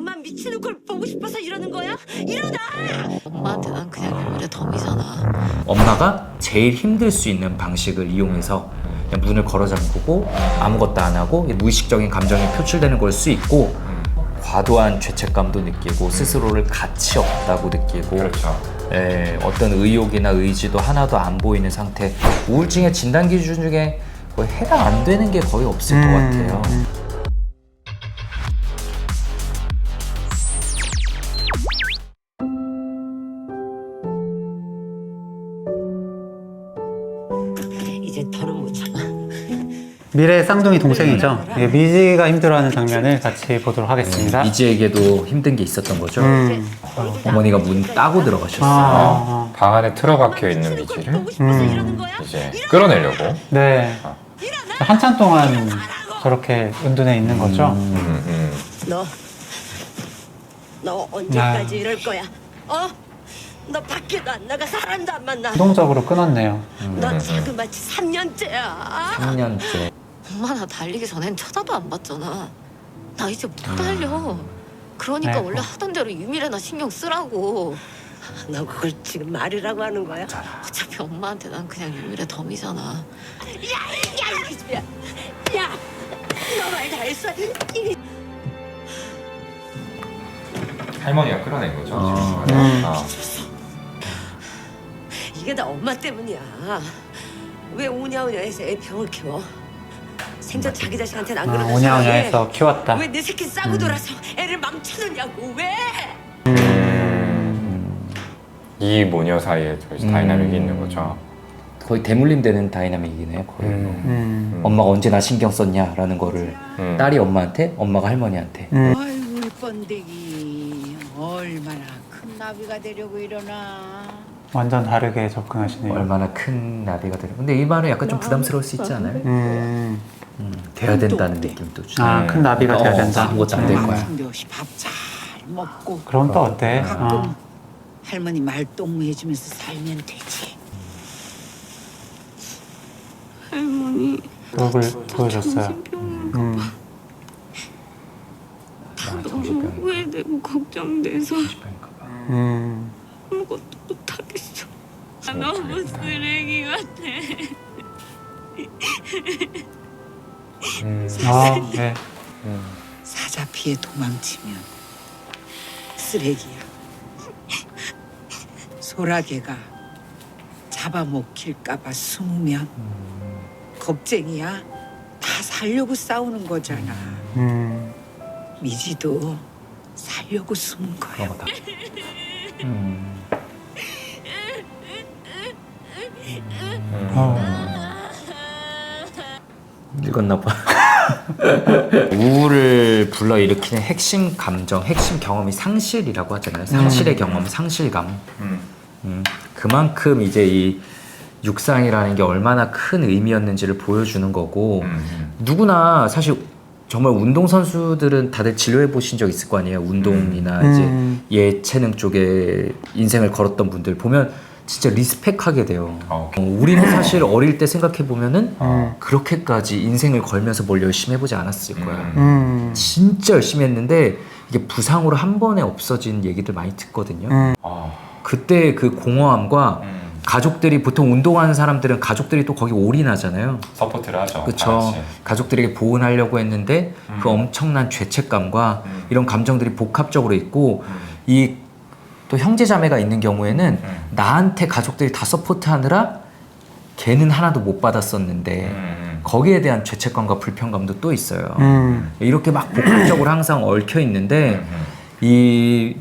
엄마 미치는 걸 보고 싶어서 이러는 거야? 일어나! 엄마한테 난 그냥 유일의 덤이잖아. 엄마가 제일 힘들 수 있는 방식을 이용해서 그냥 문을 걸어 잠그고 아무것도 안 하고 무의식적인 감정이 표출되는 걸 수 있고, 과도한 죄책감도 느끼고 스스로를 가치 없다고 느끼고, 그렇죠. 어떤 의욕이나 의지도 하나도 안 보이는 상태. 우울증의 진단 기준 중에 거의 해당 안 되는 게 거의 없을 것 같아요. 이제 더는 못 참아. 미래의 쌍둥이 동생이죠. 예, 미지가 힘들어하는 장면을 같이 보도록 하겠습니다. 이지에게도 힘든 게 있었던 거죠. 어머니가 문 따고 들어가셨어요. 방 안에 틀어박혀 있는 미지를 보고 싶어서 이러는 거야? 이제 끌어내려고. 네. 한참 동안 저렇게 은둔해 있는 거죠. 너 언제까지 이럴 거야? 어? 너 밖에도 안 나가 사람도 안 만나. 수동적으로 끊었네요. 너 자그마치 3년째야. 3년째. 엄마 나 달리기 전엔 쳐다도 안 봤잖아. 나 이제 못 달려. 그러니까 아이고. 원래 하던 대로 유미래나 신경 쓰라고. 너 그걸 지금 말이라고 하는 거야? 어차피 엄마한테 난 그냥 유미래 덤이잖아. 야, 이 기집애야. 야, 너 말 다 했어. 할머니가 끌어낸 거죠. 이게 다 엄마 때문이야. 왜 오냐오냐해서 애 병을 키워? 생전 자기 자식한테는 안 그러는 오냐오냐해서 키웠다. 왜 내 새끼 싸고 돌아서 애를 망쳐놓냐고 왜? 이 모녀 사이에 다이나믹이 있는 거죠. 거의 대물림 되는 다이나믹이네요. 거의. 엄마가 언제 나 신경 썼냐라는 거를 딸이 엄마한테, 엄마가 할머니한테. 아이고 우리 번데기 얼마나 큰 나비가 되려고 이러나. 완전 다르게 접근하시네요. 얼마나 큰 나비가 되는. 근데 이 말은 약간 좀 부담스러울 수 있지 않아요? 돼야 된다는 느낌도 주죠. 큰 나비가 돼야 된다. 아무것도 안 될 거야. 상대없이 밥 잘 먹고 그럼 또 어때? 가끔 할머니 말동무 해주면서 살면 되지. 할머니. 얼굴 보여줬어요. 너무 후회되고 걱정돼서 아무것도 못하겠어. 너무 쓰레기 같아. 네. 사자 피해 도망치면 쓰레기야. 소라게가 잡아먹힐까봐 숨으면 겁쟁이야. 다 살려고 싸우는 거잖아. 미지도 살려고 숨은 거야. 그런 거다. 읽었나 봐. 우울을 불러일으키는 핵심 감정, 핵심 경험이 상실이라고 하잖아요. 상실의 경험, 상실감. 그만큼 이제 이 육상이라는 게 얼마나 큰 의미였는지를 보여주는 거고, 누구나 사실 정말 운동선수들은 다들 진료해 보신 적 있을 거 아니에요. 운동이나 이제 예체능 쪽에 인생을 걸었던 분들 보면 진짜 리스펙하게 돼요. 우리는 사실 어릴 때 생각해 보면은 그렇게까지 인생을 걸면서 뭘 열심히 해보지 않았을 거야. 진짜 열심히 했는데 이게 부상으로 한 번에 없어진 얘기들 많이 듣거든요. 그때 그 공허함과 가족들이, 보통 운동하는 사람들은 가족들이 또 거기 올인하잖아요. 서포트를 하죠. 그렇죠. 가족들에게 보온하려고 했는데 그 엄청난 죄책감과 이런 감정들이 복합적으로 있고, 이 또 형제자매가 있는 경우에는 나한테 가족들이 다 서포트하느라 걔는 하나도 못 받았었는데 거기에 대한 죄책감과 불편감도 또 있어요. 이렇게 막 복합적으로 항상 얽혀 있는데 이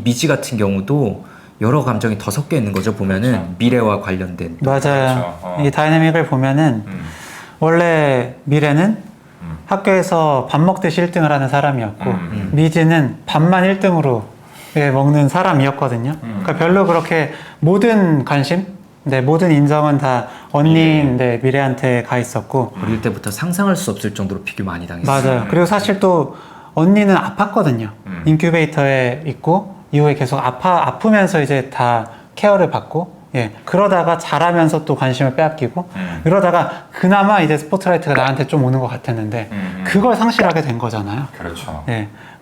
미지 같은 경우도 여러 감정이 더 섞여 있는 거죠. 보면은 그렇죠. 미래와 관련된. 맞아요. 그렇죠. 이 다이내믹을 보면은 원래 미래는 학교에서 밥 먹듯이 1등을 하는 사람이었고 미지는 밥만 1등으로 먹는 사람이었거든요. 그러니까 별로 그렇게 모든 관심, 모든 인정은 다 언니인 미래한테 가 있었고, 어릴 때부터 상상할 수 없을 정도로 비교 많이 당했어요. 맞아요. 그리고 사실 또 언니는 아팠거든요. 인큐베이터에 있고 이후에 계속 아프면서 이제 다 케어를 받고, 그러다가 자라면서 또 관심을 빼앗기고, 이러다가 그나마 이제 스포트라이트가 나한테 좀 오는 것 같았는데 그걸 상실하게 된 거잖아요. 그렇죠.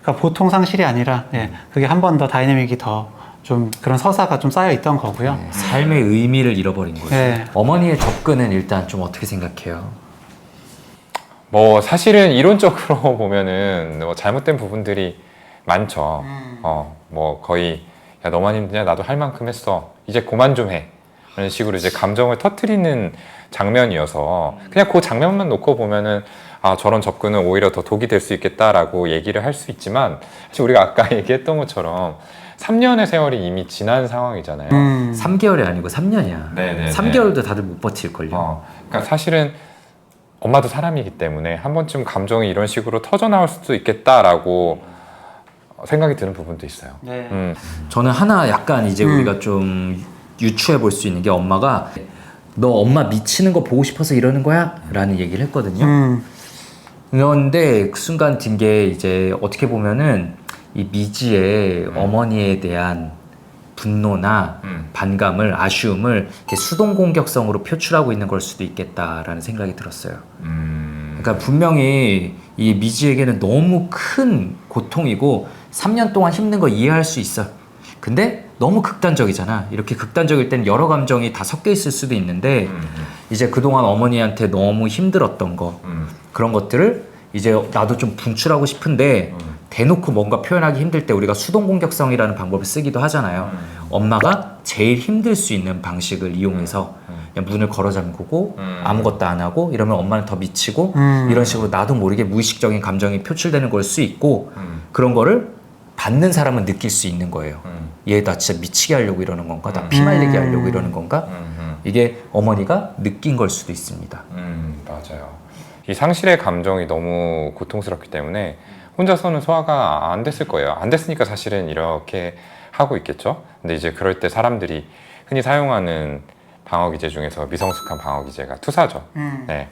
그러니까 보통 상실이 아니라 그게 한 번 더 다이내믹이 더 좀 그런 서사가 좀 쌓여 있던 거고요. 삶의 의미를 잃어버린 거죠. 네. 어머니의 접근은 일단 좀 어떻게 생각해요? 뭐 사실은 이론적으로 보면은 뭐 잘못된 부분들이 많죠. 뭐 거의 야 너만 힘드냐 나도 할 만큼 했어. 이제 그만 좀 해. 이런 식으로 이제 감정을 터트리는 장면이어서 그냥 그 장면만 놓고 보면은 아 저런 접근은 오히려 더 독이 될 수 있겠다라고 얘기를 할 수 있지만 사실 우리가 아까 얘기했던 것처럼 3년의 세월이 이미 지난 상황이잖아요. 3개월이 아니고 3년이야. 네네네. 3개월도 다들 못 버틸걸요. 그러니까 사실은 엄마도 사람이기 때문에 한 번쯤 감정이 이런 식으로 터져 나올 수도 있겠다라고 생각이 드는 부분도 있어요. 저는 하나 약간 이제 우리가 좀 유추해 볼 수 있는 게 엄마가 너 엄마 미치는 거 보고 싶어서 이러는 거야? 라는 얘기를 했거든요. 그런데 그 순간 든 게 이제 어떻게 보면은 이 미지의 어머니에 대한 분노나 반감을 아쉬움을 이렇게 수동 공격성으로 표출하고 있는 걸 수도 있겠다라는 생각이 들었어요. 그러니까 분명히 이 미지에게는 너무 큰 고통이고 3년 동안 힘든 거 이해할 수 있어. 근데 너무 극단적이잖아. 이렇게 극단적일 때는 여러 감정이 다 섞여 있을 수도 있는데 이제 그동안 어머니한테 너무 힘들었던 거 그런 것들을 이제 나도 좀 분출하고 싶은데 대놓고 뭔가 표현하기 힘들 때 우리가 수동 공격성이라는 방법을 쓰기도 하잖아요. 엄마가 제일 힘들 수 있는 방식을 이용해서 그냥 문을 걸어 잠그고 아무것도 안 하고 이러면 엄마는 더 미치고 이런 식으로 나도 모르게 무의식적인 감정이 표출되는 걸 수 있고 그런 거를 받는 사람은 느낄 수 있는 거예요. 얘 나 진짜 미치게 하려고 이러는 건가? 나 피말리게 하려고 이러는 건가? 이게 어머니가 느낀 걸 수도 있습니다. 맞아요. 이 상실의 감정이 너무 고통스럽기 때문에 혼자서는 소화가 안 됐을 거예요. 안 됐으니까 사실은 이렇게 하고 있겠죠. 근데 이제 그럴 때 사람들이 흔히 사용하는 방어기제 중에서 미성숙한 방어기제가 투사죠. 네,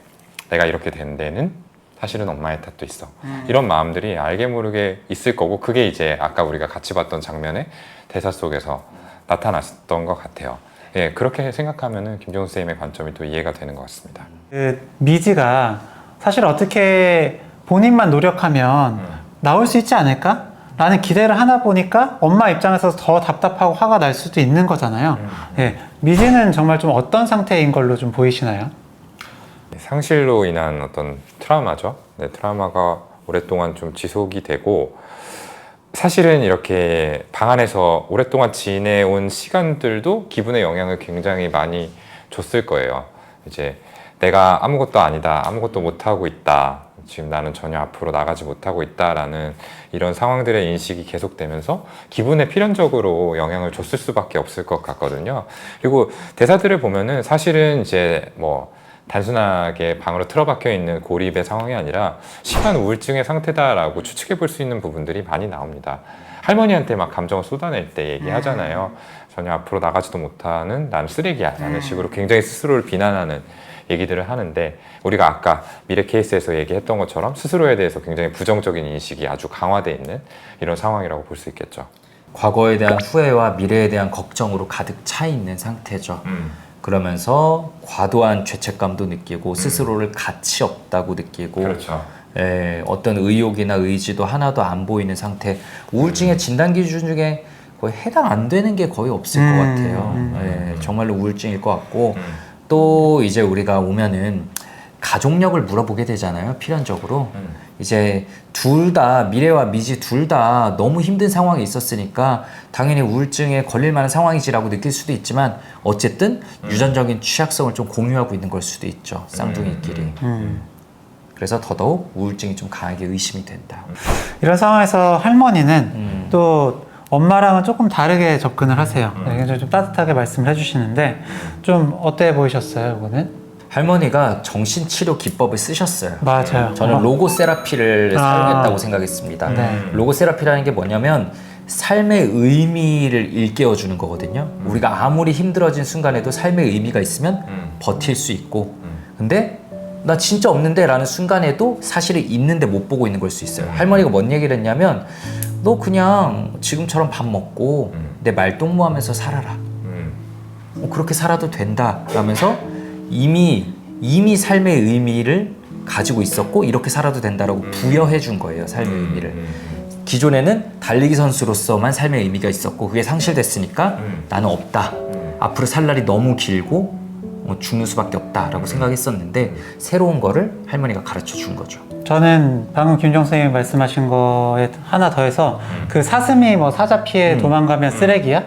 내가 이렇게 된 데는 사실은 엄마의 탓도 있어. 이런 마음들이 알게 모르게 있을 거고 그게 이제 아까 우리가 같이 봤던 장면의 대사 속에서 나타났던 것 같아요. 예, 그렇게 생각하면은 김정은 쌤의 관점이 또 이해가 되는 것 같습니다. 그 미지가 사실 어떻게 본인만 노력하면 나올 수 있지 않을까? 라는 기대를 하나 보니까 엄마 입장에서 더 답답하고 화가 날 수도 있는 거잖아요. 예, 미지는 정말 좀 어떤 상태인 걸로 좀 보이시나요? 상실로 인한 어떤 트라우마죠. 네, 트라우마가 오랫동안 좀 지속이 되고 사실은 이렇게 방 안에서 오랫동안 지내온 시간들도 기분에 영향을 굉장히 많이 줬을 거예요. 이제 내가 아무것도 아니다, 아무것도 못하고 있다, 지금 나는 전혀 앞으로 나가지 못하고 있다라는 이런 상황들의 인식이 계속되면서 기분에 필연적으로 영향을 줬을 수밖에 없을 것 같거든요. 그리고 대사들을 보면은 사실은 이제 뭐 단순하게 방으로 틀어박혀 있는 고립의 상황이 아니라 심한 우울증의 상태다라고 추측해 볼 수 있는 부분들이 많이 나옵니다. 할머니한테 막 감정을 쏟아낼 때 얘기하잖아요. 전혀 앞으로 나가지도 못하는 난 쓰레기야 라는 식으로 굉장히 스스로를 비난하는 얘기들을 하는데 우리가 아까 미래 케이스에서 얘기했던 것처럼 스스로에 대해서 굉장히 부정적인 인식이 아주 강화되어 있는 이런 상황이라고 볼 수 있겠죠. 과거에 대한 후회와 미래에 대한 걱정으로 가득 차 있는 상태죠. 그러면서 과도한 죄책감도 느끼고 스스로를 가치 없다고 느끼고 그렇죠. 어떤 의욕이나 의지도 하나도 안 보이는 상태. 우울증의 진단 기준 중에 거의 해당 안 되는 게 거의 없을 것 같아요. 정말로 우울증일 것 같고 또 이제 우리가 오면은 가족력을 물어보게 되잖아요. 필연적으로 이제 둘 다 미래와 미지 둘 다 너무 힘든 상황에 있었으니까 당연히 우울증에 걸릴 만한 상황이지라고 느낄 수도 있지만 어쨌든 유전적인 취약성을 좀 공유하고 있는 걸 수도 있죠. 쌍둥이끼리. 그래서 더더욱 우울증이 좀 강하게 의심이 된다. 이런 상황에서 할머니는 또 엄마랑은 조금 다르게 접근을 하세요. 굉장히 좀 따뜻하게 말씀을 해주시는데 좀 어때 보이셨어요, 이거는? 할머니가 정신치료 기법을 쓰셨어요. 맞아요. 저는 로고 세라피를 사용했다고 생각했습니다. 로고 세라피라는 게 뭐냐면 삶의 의미를 일깨워 주는 거거든요. 우리가 아무리 힘들어진 순간에도 삶의 의미가 있으면 버틸 수 있고 근데 나 진짜 없는데 라는 순간에도 사실은 있는데 못 보고 있는 걸 수 있어요. 할머니가 뭔 얘기를 했냐면 너 그냥 지금처럼 밥 먹고 내 말동무하면서 살아라. 그렇게 살아도 된다 라면서 이미 삶의 의미를 가지고 있었고 이렇게 살아도 된다라고 부여해 준 거예요. 삶의 의미를. 기존에는 달리기 선수로서만 삶의 의미가 있었고 그게 상실됐으니까 나는 없다. 앞으로 살 날이 너무 길고 죽는 수밖에 없다라고 생각했었는데 새로운 거를 할머니가 가르쳐 준 거죠. 저는 방금 김정 선생님이 말씀하신 거에 하나 더해서 그 사슴이 뭐 사자 피해 도망가면 쓰레기야?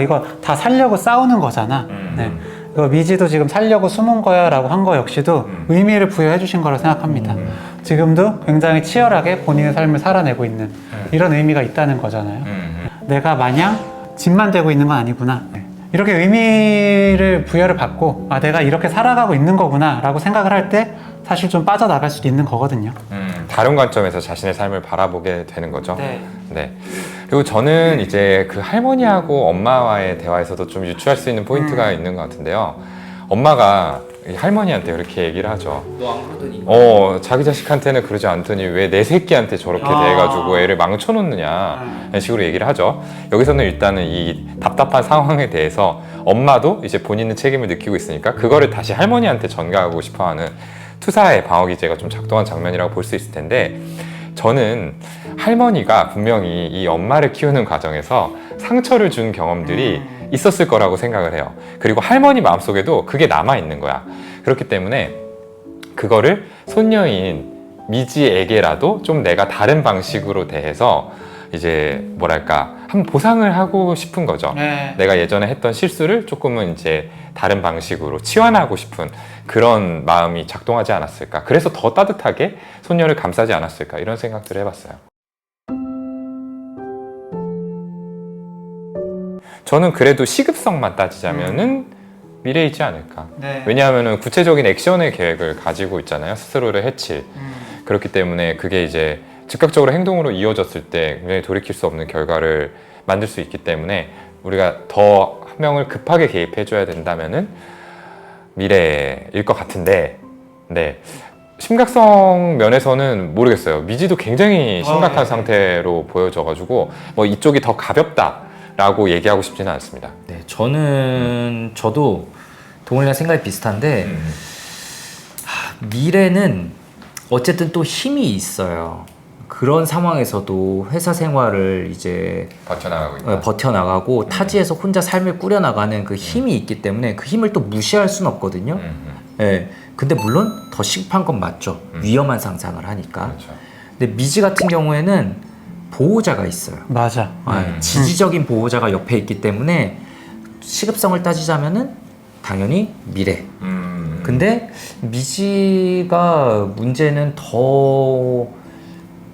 이거 다 살려고 싸우는 거잖아. 네. 이거 미지도 지금 살려고 숨은 거야 라고 한 거 역시도 의미를 부여해 주신 거라고 생각합니다. 지금도 굉장히 치열하게 본인의 삶을 살아내고 있는 이런 의미가 있다는 거잖아요. 내가 마냥 짐만 되고 있는 건 아니구나. 이렇게 의미를 부여를 받고 아 내가 이렇게 살아가고 있는 거구나 라고 생각을 할 때 사실 좀 빠져나갈 수도 있는 거거든요. 다른 관점에서 자신의 삶을 바라보게 되는 거죠. 네. 네. 그리고 저는 이제 그 할머니하고 엄마와의 대화에서도 좀 유추할 수 있는 포인트가 있는 것 같은데요. 엄마가 이 할머니한테 이렇게 얘기를 하죠. 너 안 그러더니. 자기 자식한테는 그러지 않더니 왜 내 새끼한테 저렇게 대해가지고 애를 망쳐놓느냐 이런 식으로 얘기를 하죠. 여기서는 일단은 이 답답한 상황에 대해서 엄마도 이제 본인의 책임을 느끼고 있으니까 그거를 다시 할머니한테 전가하고 싶어하는 투사의 방어 기제가 좀 작동한 장면이라고 볼 수 있을 텐데 저는 할머니가 분명히 이 엄마를 키우는 과정에서 상처를 준 경험들이 있었을 거라고 생각을 해요. 그리고 할머니 마음속에도 그게 남아있는 거야. 그렇기 때문에 그거를 손녀인 미지에게라도 좀 내가 다른 방식으로 대해서 이제 뭐랄까 한번 보상을 하고 싶은 거죠. 네. 내가 예전에 했던 실수를 조금은 이제 다른 방식으로 치환하고 싶은 그런 마음이 작동하지 않았을까. 그래서 더 따뜻하게 손녀를 감싸지 않았을까 이런 생각들을 해봤어요. 저는 그래도 시급성만 따지자면은 미래이지 않을까. 네. 왜냐하면 구체적인 액션의 계획을 가지고 있잖아요. 스스로를 해칠. 그렇기 때문에 그게 이제 즉각적으로 행동으로 이어졌을 때 굉장히 돌이킬 수 없는 결과를 만들 수 있기 때문에 우리가 더 한 명을 급하게 개입해줘야 된다면은 미래일 것 같은데, 네. 심각성 면에서는 모르겠어요. 미지도 굉장히 심각한 상태로 보여져가지고 뭐 이쪽이 더 가볍다라고 얘기하고 싶지는 않습니다. 네, 저도 동훈이랑 생각이 비슷한데 미래는 어쨌든 또 힘이 있어요. 그런 상황에서도 회사 생활을 이제 버텨나가고 있다. 버텨나가고 타지에서 혼자 삶을 꾸려나가는 그 힘이 있기 때문에 그 힘을 또 무시할 수는 없거든요. 예. 근데 물론 더 시급한 건 맞죠. 위험한 상상을 하니까. 그렇죠. 근데 미지 같은 경우에는 보호자가 있어요. 맞아. 지지적인 보호자가 옆에 있기 때문에 시급성을 따지자면은 당연히 미래. 근데 미지가 문제는 더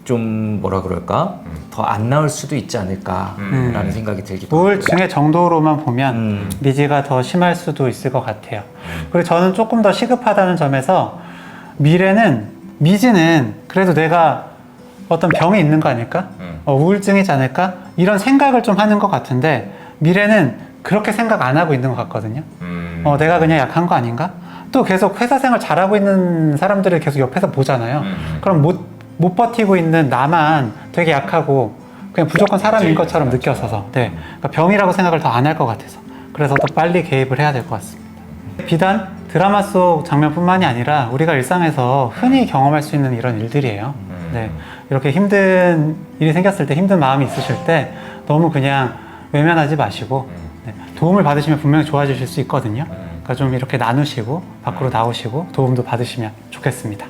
좀 뭐라 그럴까? 더 안 나을 수도 있지 않을까라는 생각이 들기도 하고요. 우울증의 정도로만 보면 미지가 더 심할 수도 있을 것 같아요. 그리고 저는 조금 더 시급하다는 점에서 미지는 그래도 내가 어떤 병이 있는 거 아닐까? 우울증이지 않을까? 이런 생각을 좀 하는 것 같은데 미래는 그렇게 생각 안 하고 있는 것 같거든요. 내가 그냥 약한 거 아닌가? 또 계속 회사 생활 잘하고 있는 사람들을 계속 옆에서 보잖아요. 그럼 못 버티고 있는 나만 되게 약하고 그냥 무조건 사람인 것처럼 느껴서서 그러니까 병이라고 생각을 더 안 할 것 같아서 그래서 더 빨리 개입을 해야 될 것 같습니다. 비단 드라마 속 장면뿐만이 아니라 우리가 일상에서 흔히 경험할 수 있는 이런 일들이에요. 네, 이렇게 힘든 일이 생겼을 때 힘든 마음이 있으실 때 너무 그냥 외면하지 마시고 도움을 받으시면 분명히 좋아지실 수 있거든요. 그러니까 좀 이렇게 나누시고 밖으로 나오시고 도움도 받으시면 좋겠습니다.